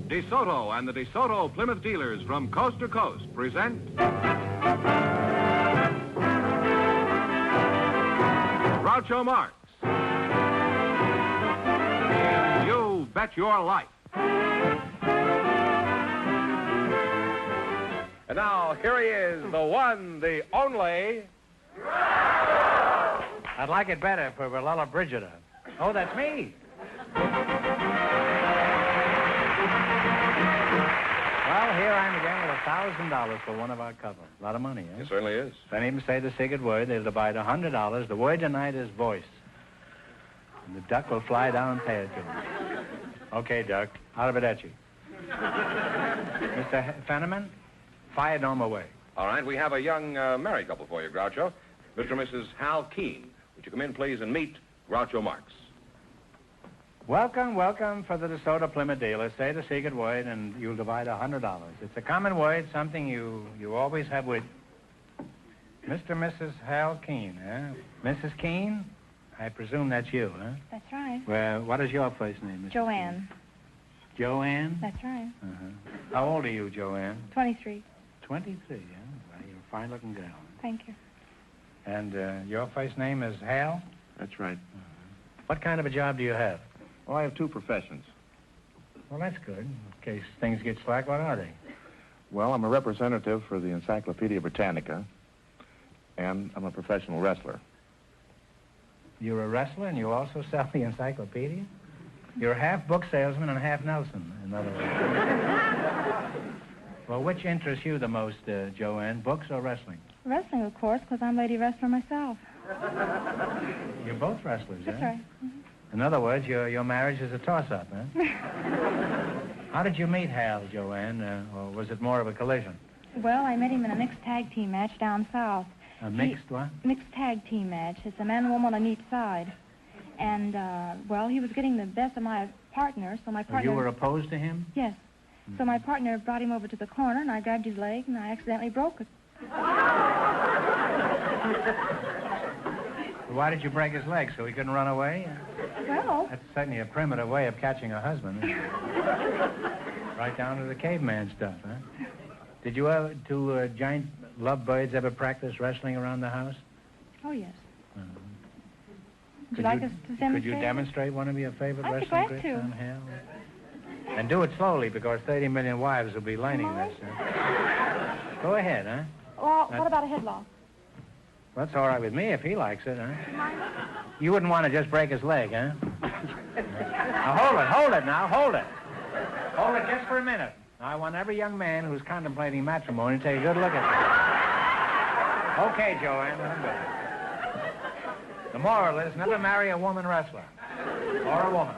DeSoto and the DeSoto Plymouth dealers from coast to coast present Groucho Marx. You Bet Your Life. And now, here he is, the one, the only... I'd like it better if it were Lulla Brigida. Oh, that's me. Well, here I am again with $1,000 for one of our covers. A lot of money, eh? It certainly is. If any of them say the secret word, they'll divide $100. The word tonight is voice. And the duck will fly down and pay it to him. Okay, duck. Out of it at you. Mr. Fenneman, fire Dome away. All right, we have a young married couple for you, Groucho. Mr. and Mrs. Hal Keene. Would you come in, please, and meet Groucho Marx? Welcome, welcome for the DeSoto Plymouth dealer. Say the secret word, and you'll divide $100. It's a common word, something you always have with Mr. and Mrs. Hal Keene, eh? Mrs. Keene? I presume that's you, huh? That's right. Well, what is your first name, Mrs. Joanne. Keene? Joanne? That's right. Uh-huh. How old are you, Joanne? 23. 23, yeah? Well, you're a fine-looking girl. Thank you. And your first name is Hal? That's right. What kind of a job do you have? Well, I have two professions. Well, that's good. In case things get slack, what are they? Well, I'm a representative for the Encyclopedia Britannica, and I'm a professional wrestler. You're a wrestler and you also sell the encyclopedia? You're half book salesman and half Nelson, in other words. Well, which interests you the most, Joanne, books or wrestling? Wrestling, of course, because I'm lady wrestler myself. You're both wrestlers, That's eh? right. In other words, your marriage is a toss-up, huh? How did you meet Hal, Joanne, or was it more of a collision? Well, I met him in a mixed tag team match down south. A mixed what? Mixed tag team match. It's a man and woman on each side. And, well, he was getting the best of my partner, so my partner... You were opposed to him? Yes. So my partner brought him over to the corner, and I grabbed his leg, and I accidentally broke it. Why did you break his leg, so he couldn't run away? Well... That's certainly a primitive way of catching a husband. Right down to the caveman stuff, huh? Did you ever, two giant lovebirds, ever practice wrestling around the house? Oh, yes. Would you like us to demonstrate? Could you demonstrate one of your favorite I'd be wrestling glad tricks to. on Hal? And do it slowly, because 30 million wives will be learning this. Go ahead, huh? Well, what about a headlock? Well, that's all right with me if he likes it, huh? You wouldn't want to just break his leg, huh? Now, hold it now, hold it. Hold it just for a minute. Now, I want every young man who's contemplating matrimony to take a good look at it. Okay, Joanne, let him go. The moral is never marry a woman wrestler. Or a woman.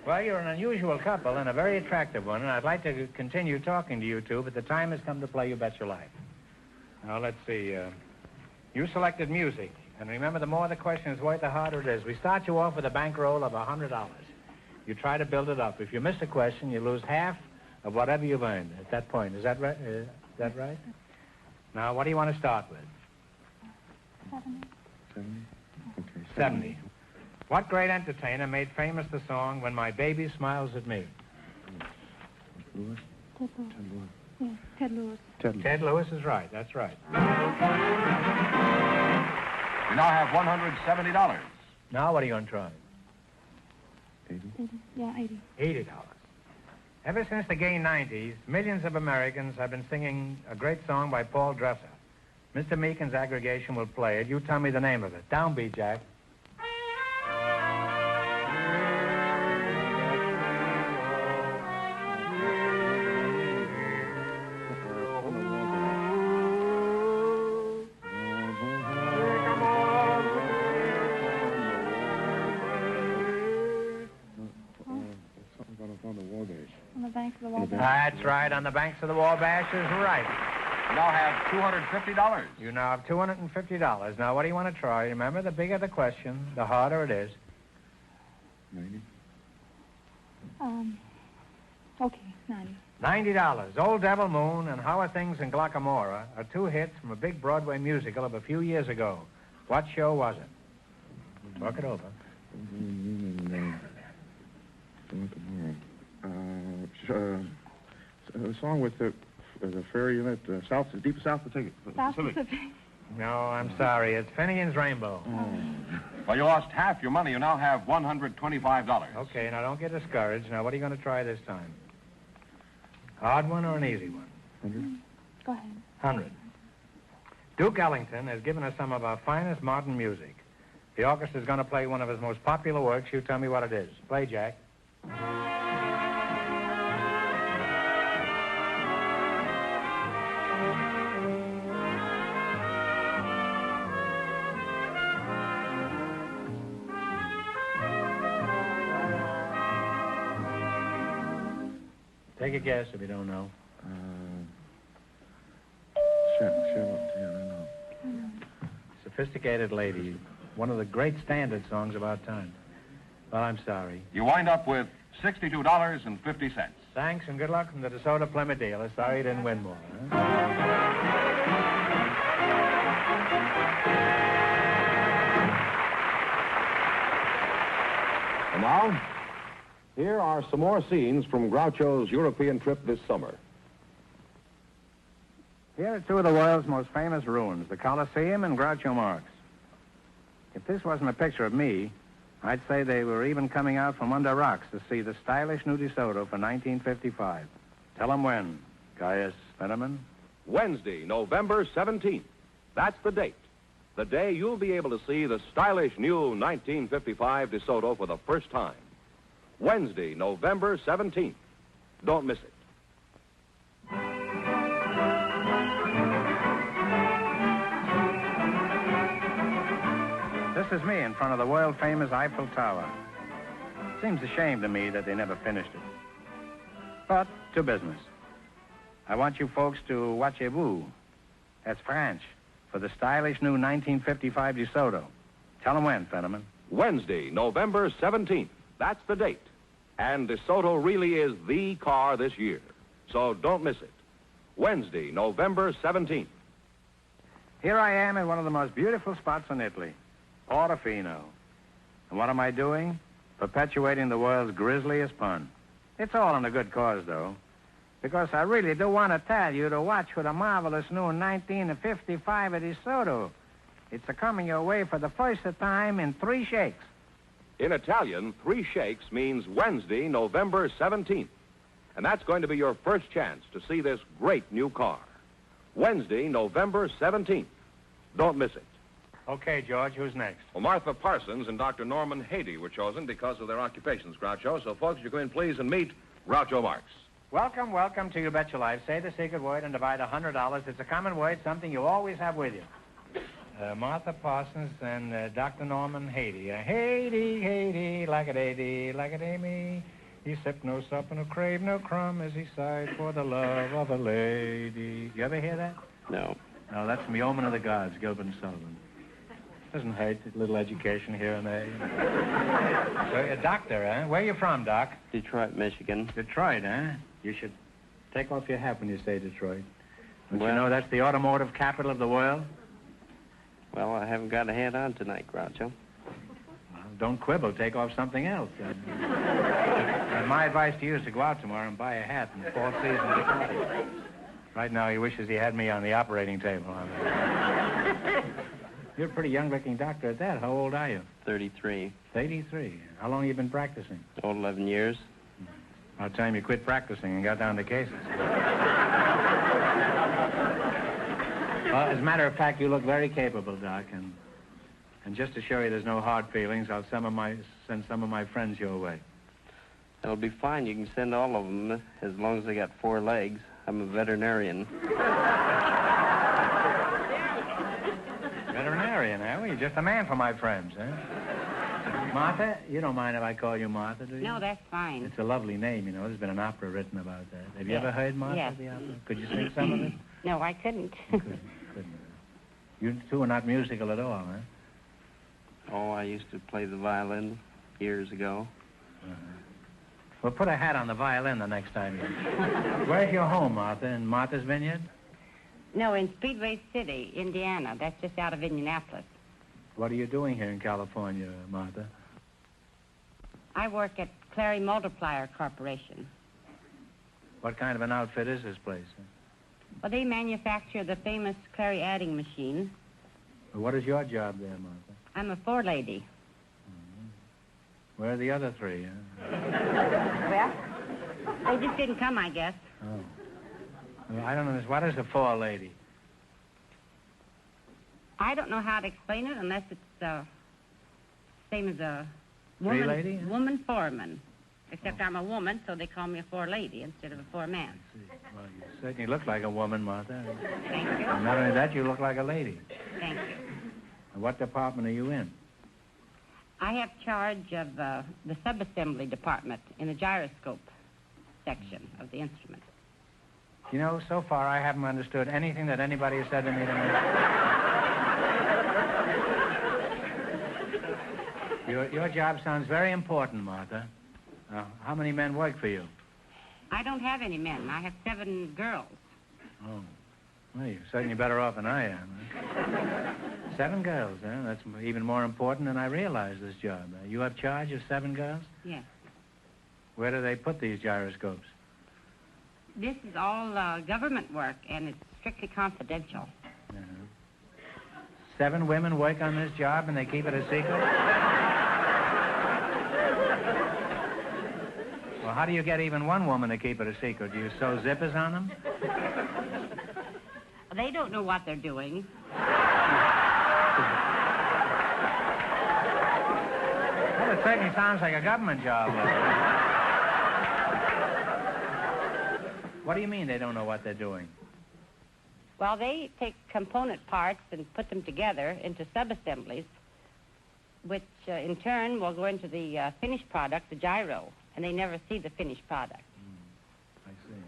Well, you're an unusual couple and a very attractive one, and I'd like to continue talking to you two, but the time has come to play You Bet Your Life. Now, let's see. You selected music. And remember, the more the question is worth, the harder it is. We start you off with a bankroll of $100. You try to build it up. If you miss a question, you lose half of whatever you've earned at that point. Is that right? Now, what do you want to start with? 70. Okay. 70. What great entertainer made famous the song When My Baby Smiles at Me? Lewis? Ted Lewis. Ted Lewis. Yeah, Ted Lewis. Ted Lewis is right. That's right. You now have $170. Now, what are you going to try? 80? 80. Yeah, 80. $80. Ever since the gay 90s, millions of Americans have been singing a great song by Paul Dresser. Mr. Meekin's aggregation will play it. You tell me the name of it. Downbeat, Jack. On the banks of the Wabash. That's right. On the banks of the Wabash is right. You now have $250. You now have $250. Now, what do you want to try? Remember, the bigger the question, the harder it is. 90? Okay, 90. $90. Old Devil Moon and How Are Things in Glockamora are two hits from a big Broadway musical of a few years ago. What show was it? Talk it over. song with the ferry in it, south, the deep south Pacific. South Pacific. No, I'm sorry. It's Fenian's Rainbow. Well, you lost half your money. You now have $125. Okay, now don't get discouraged. Now, what are you going to try this time? Hard one or an easy one? 100. Go ahead. 100. Duke Ellington has given us some of our finest modern music. The orchestra is going to play one of his most popular works. You tell me what it is. Play, Jack. Take a guess if you don't know. Sophisticated Lady, one of the great standard songs of our time. Well, I'm sorry. You wind up with $62.50. Thanks and good luck from the DeSoto Plymouth dealer. Sorry you didn't win more. Huh? And now, here are some more scenes from Groucho's European trip this summer. Here are two of the world's most famous ruins, the Colosseum and Groucho Marx. If this wasn't a picture of me, I'd say they were even coming out from under rocks to see the stylish new DeSoto for 1955. Tell them when, Gaius Fenneman. Wednesday, November 17th. That's the date. The day you'll be able to see the stylish new 1955 DeSoto for the first time. Wednesday, November 17th. Don't miss it. This is me in front of the world-famous Eiffel Tower. Seems a shame to me that they never finished it. But to business. I want you folks to watchez-vous. That's French for the stylish new 1955 DeSoto. Tell them when, Fenneman. Wednesday, November 17th. That's the date. And DeSoto really is the car this year. So don't miss it. Wednesday, November 17th. Here I am in one of the most beautiful spots in Italy, Portofino. And what am I doing? Perpetuating the world's grisliest pun. It's all in a good cause, though. Because I really do want to tell you to watch for the marvelous new 1955 DeSoto. It's coming your way for the first time in 3 shakes. In Italian, 3 shakes means Wednesday, November 17th. And that's going to be your first chance to see this great new car. Wednesday, November 17th. Don't miss it. Okay, George, who's next? Well, Martha Parsons and Dr. Norman Haiti were chosen because of their occupations, Groucho. So, folks, you come in, please, and meet Groucho Marx. Welcome, welcome to You Bet Your Life. Say the secret word and divide $100. It's a common word, something you always have with you. Martha Parsons and Dr. Norman Haiti. Haiti, Haiti, like a day, like a day me. He sipped no sup and no crave no crumb as he sighed for the love of a lady. You ever hear that? No. No, that's from Yeoman of the Gods, Gilbert and Sullivan. Doesn't hurt, a little education here and there. So, a doctor, huh? Where you from, Doc? Detroit, Michigan. Detroit, huh? You should take off your hat when you say Detroit. Don't Well- you know that's the automotive capital of the world? Well, I haven't got a hat on tonight, Groucho. Well, don't quibble. Take off something else. And my advice to you is to go out tomorrow and buy a hat in the fall season Detroit. Right now, he wishes he had me on the operating table. You're a pretty young-looking doctor at that. How old are you? 33. 83. How long have you been practicing? Old 11 years. About time you quit practicing and got down to cases. Well, as a matter of fact, you look very capable, Doc, and just to show you there's no hard feelings, I'll send some of my friends your way. That'll be fine. You can send all of them as long as they got 4 legs. I'm a veterinarian. Veterinarian, eh? Well, you're just a man for my friends, eh? Martha, you don't mind if I call you Martha, do you? No, that's fine. It's a lovely name, you know. There's been an opera written about that. Have you Yes. ever heard Martha, Yes. the opera? Could you sing some of it? No, I couldn't. Couldn't. You two are not musical at all, huh? Oh, I used to play the violin years ago. Well, put a hat on the violin the next time you... Where's your home, Martha? In Martha's Vineyard? No, in Speedway City, Indiana. That's just out of Indianapolis. What are you doing here in California, Martha? I work at Clary Multiplier Corporation. What kind of an outfit is this place? Well, they manufacture the famous clary adding machine. Well, what is your job there, Martha? I'm a forelady. Where are the other three? Well, they just didn't come, I guess. Oh. Well, I don't know. What is a forelady? I don't know how to explain it unless it's same as a woman, Three-lady? woman foreman. Except I'm a woman, so they call me a forelady instead of a foreman. Well, you certainly look like a woman, Martha. Thank you. And not only that, you look like a lady. Thank you. And what department are you in? I have charge of the subassembly department in the gyroscope section of the instrument. You know, so far I haven't understood anything that anybody has said to me tonight. Your job sounds very important, Martha. How many men work for you? I don't have any men. I have 7 girls. Oh. Well, you're certainly better off than I am. Huh? 7 girls, huh? That's even more important than I realized, this job. You have charge of 7 girls? Yes. Where do they put these gyroscopes? This is all government work, and it's strictly confidential. 7 women work on this job, and they keep it a secret? Well, how do you get even one woman to keep it a secret? Do you sew zippers on them? They don't know what they're doing. Well, it certainly sounds like a government job. What do you mean they don't know what they're doing? Well, they take component parts and put them together into subassemblies, which in turn will go into the finished product, the gyro, and they never see the finished product. I see.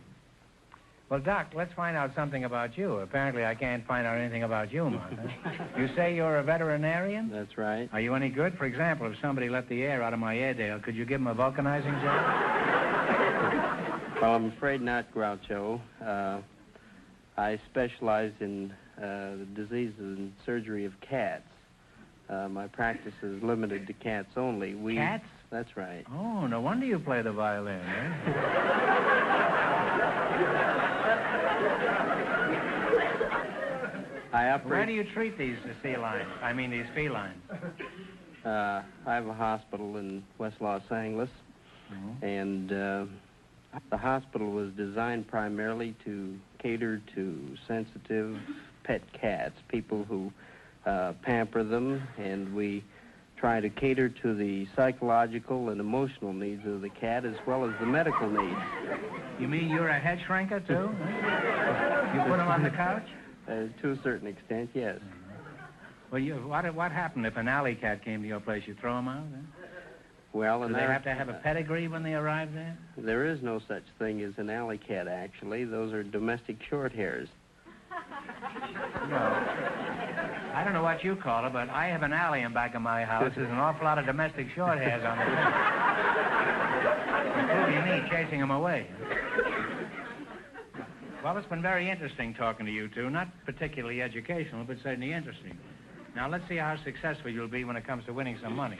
Well, Doc, let's find out something about you. Apparently I can't find out anything about you, Martha. You say you're a veterinarian? That's right. Are you any good? For example, if somebody let the air out of my Airedale, could you give him a vulcanizing job? Well, I'm afraid not, Groucho. I specialize in the diseases and surgery of cats. My practice is limited to cats only. Cats? That's right. Oh, no wonder you play the violin, eh? I operate... Where do you treat these felines? I have a hospital in West Los Angeles, and the hospital was designed primarily to cater to sensitive pet cats, people who pamper them, and we try to cater to the psychological and emotional needs of the cat as well as the medical needs. You mean you're a head shrinker, too? You put them on the couch? To a certain extent, yes. Well, what happened if an alley cat came to your place? You throw them out? Eh? Well, Do they have to have a pedigree when they arrive there? There is no such thing as an alley cat, actually. Those are domestic short hairs. No. I don't know what you call it, but I have an alley in back of my house. There's an awful lot of domestic short hairs on the fence. Including me chasing them away. Well, it's been very interesting talking to you two. Not particularly educational, but certainly interesting. Now, let's see how successful you'll be when it comes to winning some money.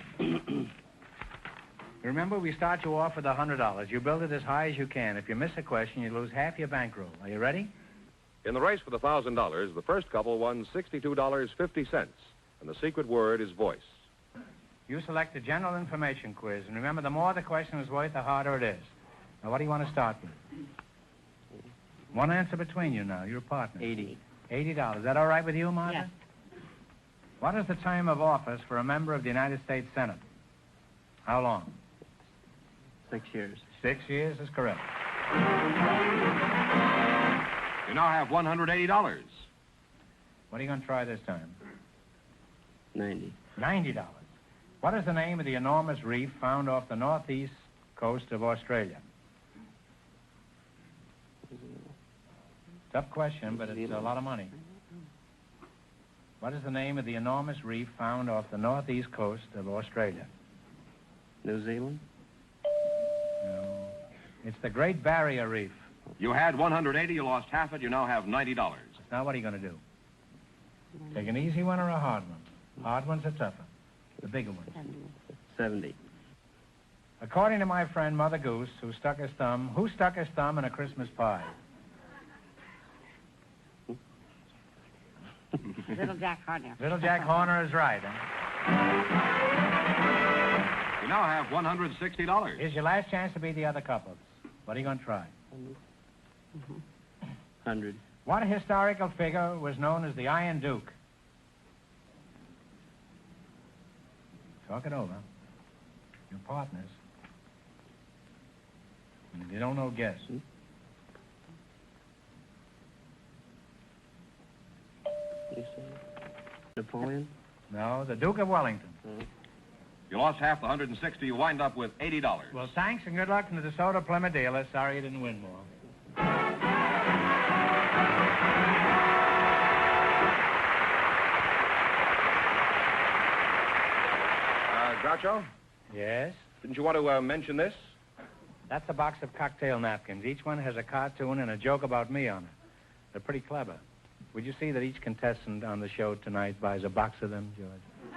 Remember, we start you off with $100. You build it as high as you can. If you miss a question, you lose half your bankroll. Are you ready? In the race for the $1,000, the first couple won $62.50, and the secret word is voice. You select the general information quiz, and remember, the more the question is worth, the harder it is. Now, what do you want to start with? One answer between you now. You're partners. $80. Is that all right with you, Martha? Yes. What is the term of office for a member of the United States Senate? How long? 6 years. 6 years is correct. You now have $180. What are you going to try this time? 90. $90. What is the name of the enormous reef found off the northeast coast of Australia? Tough question, but it's a lot of money. What is the name of the enormous reef found off the northeast coast of Australia? New Zealand? No. It's the Great Barrier Reef. You had $180, you lost half it, you now have $90. Now, what are you going to do? Take an easy one or a hard one? Hard ones are tougher. The bigger ones. 70. According to my friend Mother Goose, who stuck his thumb in a Christmas pie? Little Jack Horner. Little Jack Horner is right, huh? You now have $160. Here's your last chance to beat the other couples. What are you going to try? 100. What historical figure was known as the Iron Duke? Talk it over. Your partners. And if you don't know, guess. You say Napoleon? No, the Duke of Wellington. You lost half the 160. You wind up with $80. Well, thanks and good luck to the DeSoto Plymouth dealer. Sorry you didn't win more. Groucho, Yes? didn't you want to mention this? That's a box of cocktail napkins. Each one has a cartoon and a joke about me on it. They're pretty clever. Would you see that each contestant on the show tonight buys a box of them, George?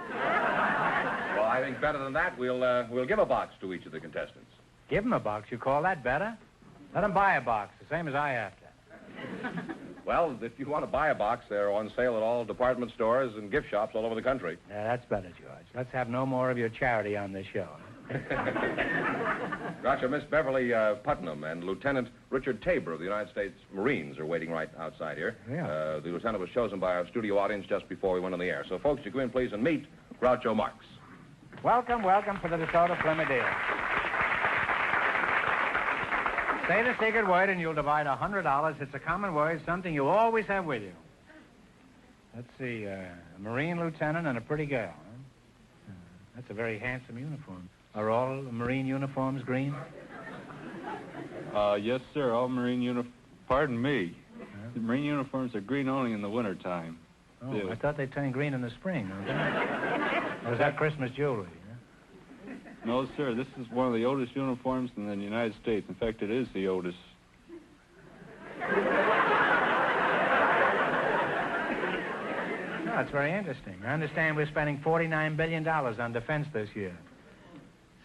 Well, I think better than that, we'll give a box to each of the contestants. Give them a box. You call that better? Let them buy a box, the same as I have to. Well, if you want to buy a box, they're on sale at all department stores and gift shops all over the country. Yeah, that's better, George. Let's have no more of your charity on this show. Groucho, Miss Beverly Putnam and Lieutenant Richard Tabor of the United States Marines are waiting right outside here. Yeah. The lieutenant was chosen by our studio audience just before we went on the air. So, folks, you come in, please, and meet Groucho Marx. Welcome, welcome to the DeSoto Plymouth dealer. Say the secret word and you'll divide $100. It's a common word, something you always have with you. Let's see, a Marine lieutenant and a pretty girl. Huh? That's a very handsome uniform. Are all Marine uniforms green? Yes, sir. All Marine uniforms. Pardon me. The Marine uniforms are green only in the wintertime. Oh, Yeah. I thought they turned green in the spring. Or was that Christmas jewelry? Huh? No, sir. This is one of the oldest uniforms in the United States. In fact, it is the oldest. Oh, that's very interesting. I understand we're spending $49 billion on defense this year.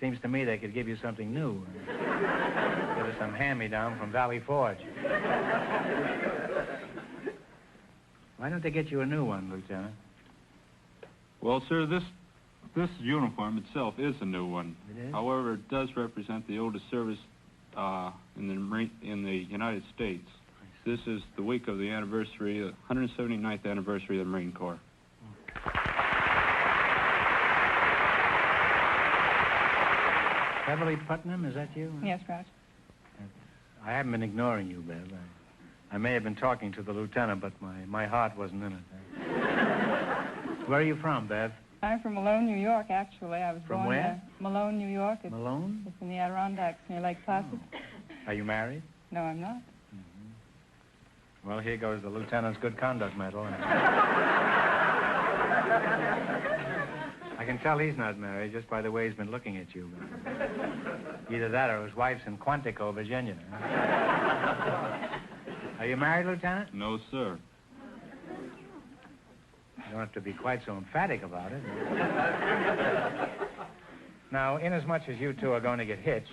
Seems to me they could give you something new. Give us some hand-me-down from Valley Forge. Why don't they get you a new one, Lieutenant? Well, sir, this uniform itself is a new one. It is? However, it does represent the oldest service in the United States. This is the week of the anniversary, 179th anniversary of the Marine Corps. Beverly Putnam, is that you? Yes, Grouch. I haven't been ignoring you, Bev. I may have been talking to the lieutenant, but my heart wasn't in it. Where are you from, Bev? I'm from Malone, New York, actually. I was From born where? there. Malone, New York. Malone? It's in the Adirondacks near Lake Placid. Are you married? No, I'm not. Well, here goes the lieutenant's good conduct medal. I can tell he's not married just by the way he's been looking at you. Either that or his wife's in Quantico, Virginia. Are you married, Lieutenant? No, sir. You don't have to be quite so emphatic about it. Now, inasmuch as you two are going to get hitched,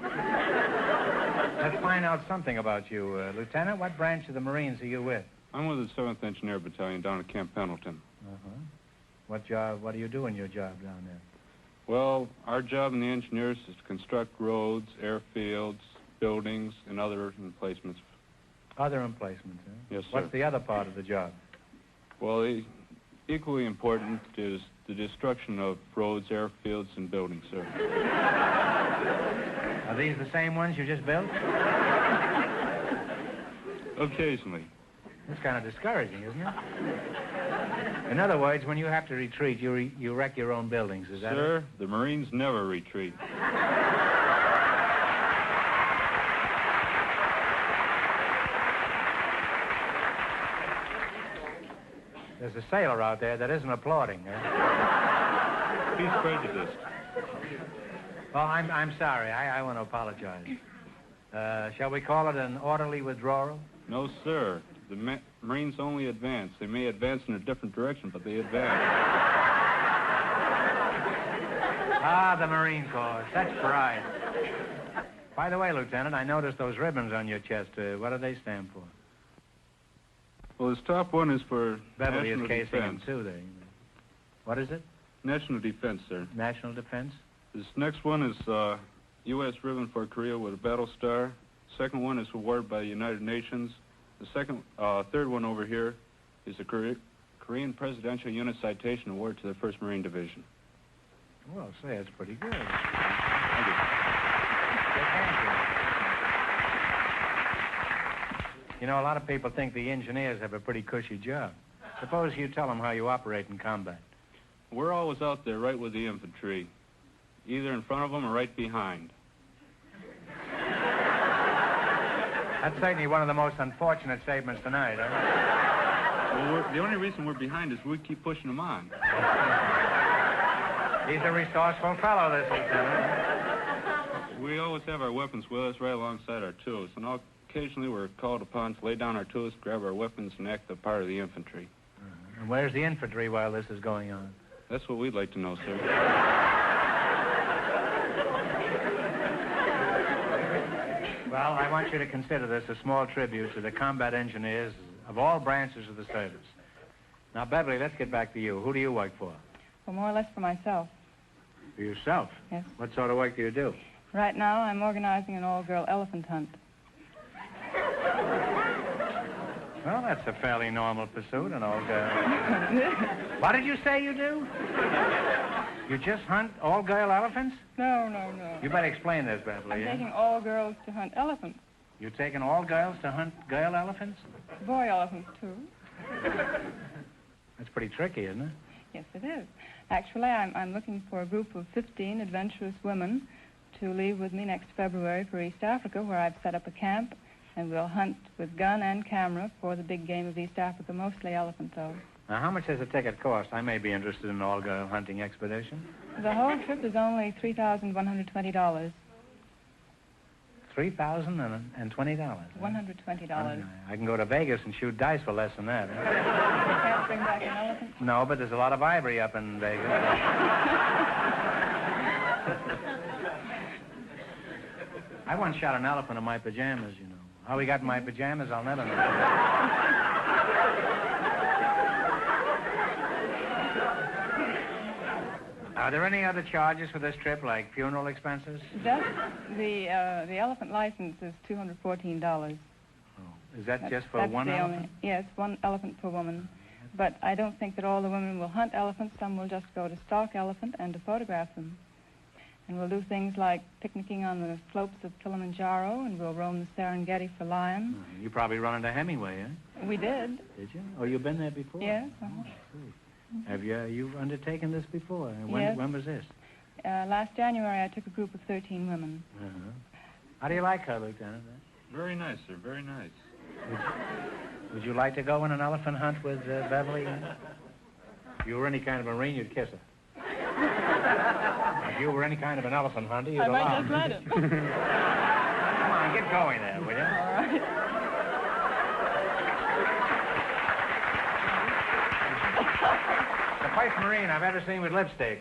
let's find out something about you. Lieutenant, what branch of the Marines are you with? I'm with the 7th Engineer Battalion down at Camp Pendleton. Uh-huh. What do you do in your job down there? Well, our job in the engineers is to construct roads, airfields, buildings, and other emplacements. Other emplacements, huh? Yes, sir. What's the other part of the job? Well, equally important is the destruction of roads, airfields, and buildings, sir. Are these the same ones you just built? Occasionally. That's kind of discouraging, isn't it? In other words, when you have to retreat, you wreck your own buildings, is that it? Sir, the Marines never retreat. There's a sailor out there that isn't applauding. He's prejudiced. Oh, I'm sorry. I want to apologize. Shall we call it an orderly withdrawal? No, sir. The Marines only advance. They may advance in a different direction, but they advance. Ah, the Marine Corps. Such pride. By the way, Lieutenant, I noticed those ribbons on your chest. What do they stand for? Well, this top one is for Beverly is national casing them, defense. too, there. What is it? National defense, sir. National defense? This next one is U.S. ribbon for Korea with a battle star. Second one is awarded by the United Nations. The third one over here is the Korean Presidential Unit Citation Award to the 1st Marine Division. Well, say, it's pretty good. Thank you. You know, a lot of people think the engineers have a pretty cushy job. Suppose you tell them how you operate in combat. We're always out there right with the infantry, either in front of them or right behind. That's certainly one of the most unfortunate statements tonight, huh? Well, the only reason we're behind is we keep pushing them on. He's a resourceful fellow, this lieutenant. We always have our weapons with us right alongside our tools, and occasionally we're called upon to lay down our tools, grab our weapons, and act the part of the infantry. And where's the infantry while this is going on? That's what we'd like to know, sir. Well, I want you to consider this a small tribute to the combat engineers of all branches of the service. Now, Beverly, let's get back to you. Who do you work for? Well, more or less for myself. For yourself? Yes. What sort of work do you do? Right now, I'm organizing an all-girl elephant hunt. Well, that's a fairly normal pursuit, an all-girl. What did you say you do? You just hunt all-girl elephants? No. You better explain this, Beverly. I'm taking all girls to hunt elephants. You're taking all girls to hunt girl elephants? Boy elephants, too. That's pretty tricky, isn't it? Yes, it is. Actually, I'm looking for a group of 15 adventurous women to leave with me next February for East Africa, where I've set up a camp, and we'll hunt with gun and camera for the big game of East Africa, mostly elephant, though. Now, how much does a ticket cost? I may be interested in an all-girl hunting expedition. The whole trip is only $3,120. $3,020? $120. I can go to Vegas and shoot dice for less than that. You can't bring back an elephant? No, but there's a lot of ivory up in Vegas. I once shot an elephant in my pajamas, you know. How he got in my pajamas, I'll never know. Are there any other charges for this trip, like funeral expenses? Just the elephant license is $214. Oh, is that just for one elephant? Yes, one elephant per woman. But I don't think that all the women will hunt elephants. Some will just go to stalk elephant and to photograph them. And we'll do things like picnicking on the slopes of Kilimanjaro, and we'll roam the Serengeti for lions. Oh, you probably run into Hemingway, eh? We did. Did you? Oh, you've been there before? Yes. Have you've undertaken this before? Yes. When was this? Last January, I took a group of 13 women. Uh-huh. How do you like her, Lieutenant? Very nice, sir. Very nice. Would you like to go on an elephant hunt with Beverly? If you were any kind of a Marine, you'd kiss her. If you were any kind of an elephant hunter, you'd allow I might just let him. Come on, get going there, will you? All right. The first Marine I've ever seen with lipstick.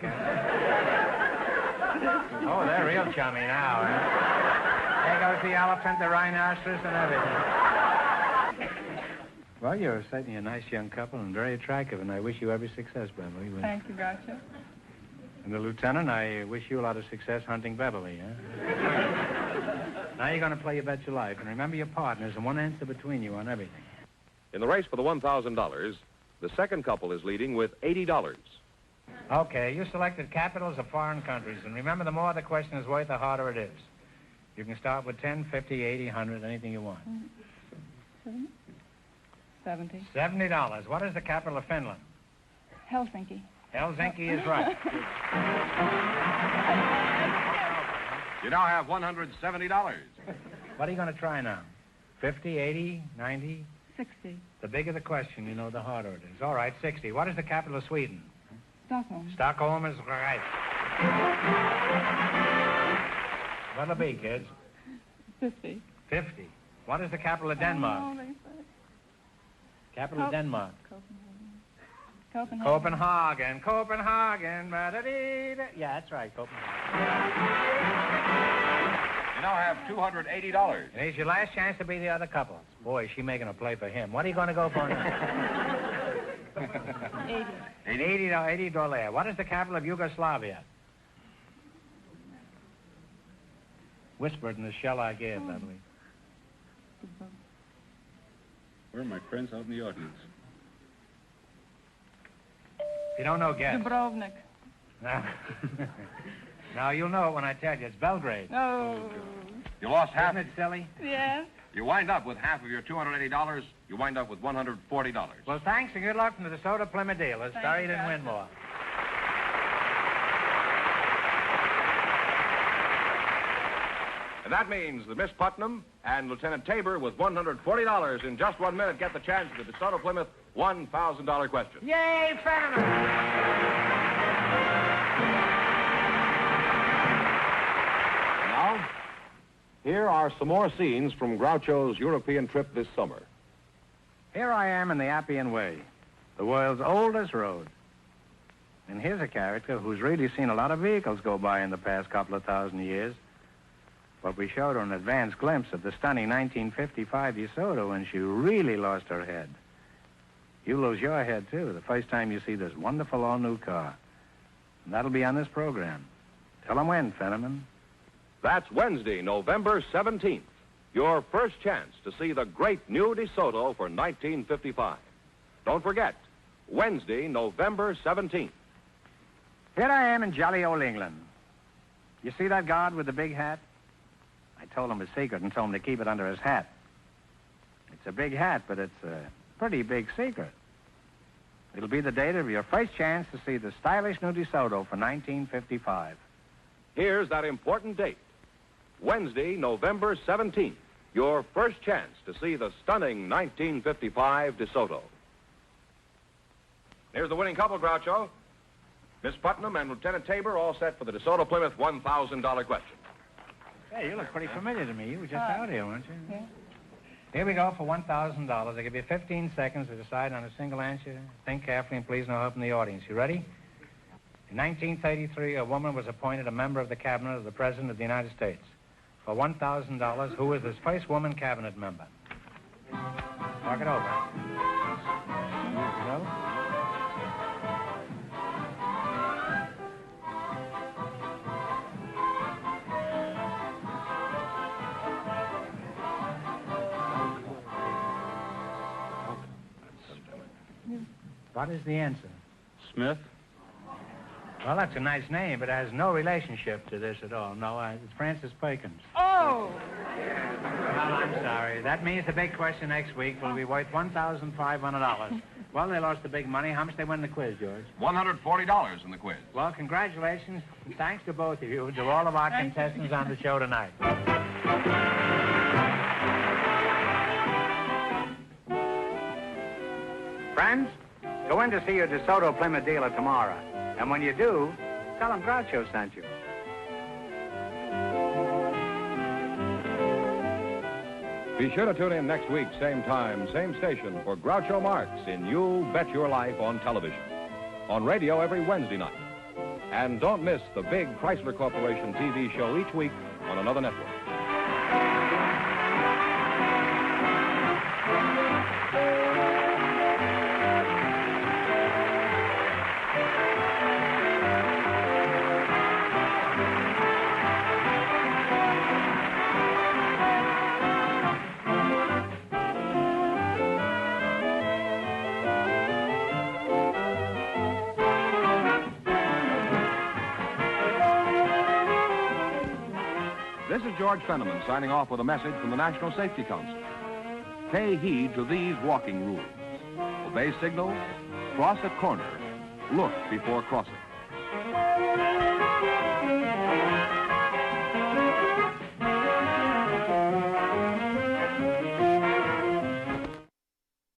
Oh, they're real chummy now, eh? There goes the elephant, the rhinoceros, and everything. Well, you're certainly a nice young couple and very attractive, and I wish you every success, Beverly. Thank you, Groucho. And the Lieutenant, I wish you a lot of success hunting Beverly, eh? Now you're going to play your bet your life, and remember your partners and one answer between you on everything. In the race for the $1,000, the second couple is leading with $80. Okay, you selected capitals of foreign countries, and remember, the more the question is worth, the harder it is. You can start with 10, 50, 80, 100, anything you want. 70. $70. What is the capital of Finland? Helsinki. Helsinki is right. You now have $170. What are you going to try now? 50, 80, 90? 60. The bigger the question, you know, the harder it is. All right, 60. What is the capital of Sweden? Stockholm. Stockholm is right. What'll it be, kids? 50. 50. What is the capital of Denmark? Oh, they say. Capital of Denmark. Copenhagen. Copenhagen, Copenhagen. Ba-da-dee-da. Yeah, that's right, Copenhagen. You now have $280. And here's your last chance to be the other couple. Boy, is she making a play for him. What are you going to go for now? 80. $80. What is the capital of Yugoslavia? Whispered in the shell I gave, that way. Where are my friends out in the audience? If you don't know, guess. Dubrovnik. Now, you'll know it when I tell you. It's Belgrade. Oh. You lost half. Isn't it silly? Yes. You wind up with half of your $280. You wind up with $140. Well, thanks and good luck from the DeSoto Plymouth dealers. Thank Sorry you, you didn't Dad. win more. And that means that Miss Putnam and Lieutenant Tabor with $140 in just 1 minute get the chance at the DeSoto Plymouth $1,000 question. Yay, Fenneman! Now, here are some more scenes from Groucho's European trip this summer. Here I am in the Appian Way, the world's oldest road. And here's a character who's really seen a lot of vehicles go by in the past couple of thousand years. But we showed her an advanced glimpse of the stunning 1955 DeSoto, and she really lost her head. You lose your head, too, the first time you see this wonderful all-new car. And that'll be on this program. Tell them when, Fenneman. That's Wednesday, November 17th. Your first chance to see the great new DeSoto for 1955. Don't forget, Wednesday, November 17th. Here I am in jolly old England. You see that guard with the big hat? I told him a secret and told him to keep it under his hat. It's a big hat, but it's a pretty big secret. It'll be the date of your first chance to see the stylish new DeSoto for 1955. Here's that important date. Wednesday, November 17th. Your first chance to see the stunning 1955 DeSoto. Here's the winning couple, Groucho. Miss Putnam and Lieutenant Tabor all set for the DeSoto Plymouth $1,000 question. Hey, you look pretty familiar to me. You were just out here, weren't you? Yeah. Here we go for $1,000. I give you 15 seconds to decide on a single answer. Think carefully and please no help from the audience. You ready? In 1933, a woman was appointed a member of the cabinet of the President of the United States. For $1,000, who was this first woman cabinet member? Talk it over. No? What is the answer? Smith? Well, that's a nice name, but it has no relationship to this at all. No, it's Francis Perkins. Oh! Well, I'm sorry. That means the big question next week will be worth $1,500. Well, they lost the big money. How much they win the quiz, George? $140 in the quiz. Well, congratulations, and thanks to both of you, to all of our contestants on the show tonight. Friends, go in to see your DeSoto Plymouth dealer tomorrow. And when you do, tell him Groucho sent you. Be sure to tune in next week, same time, same station, for Groucho Marx in You Bet Your Life on television. On radio every Wednesday night. And don't miss the big Chrysler Corporation TV show each week on another network. This is George Fenneman signing off with a message from the National Safety Council. Pay heed to these walking rules. Obey signals, cross at corner, look before crossing.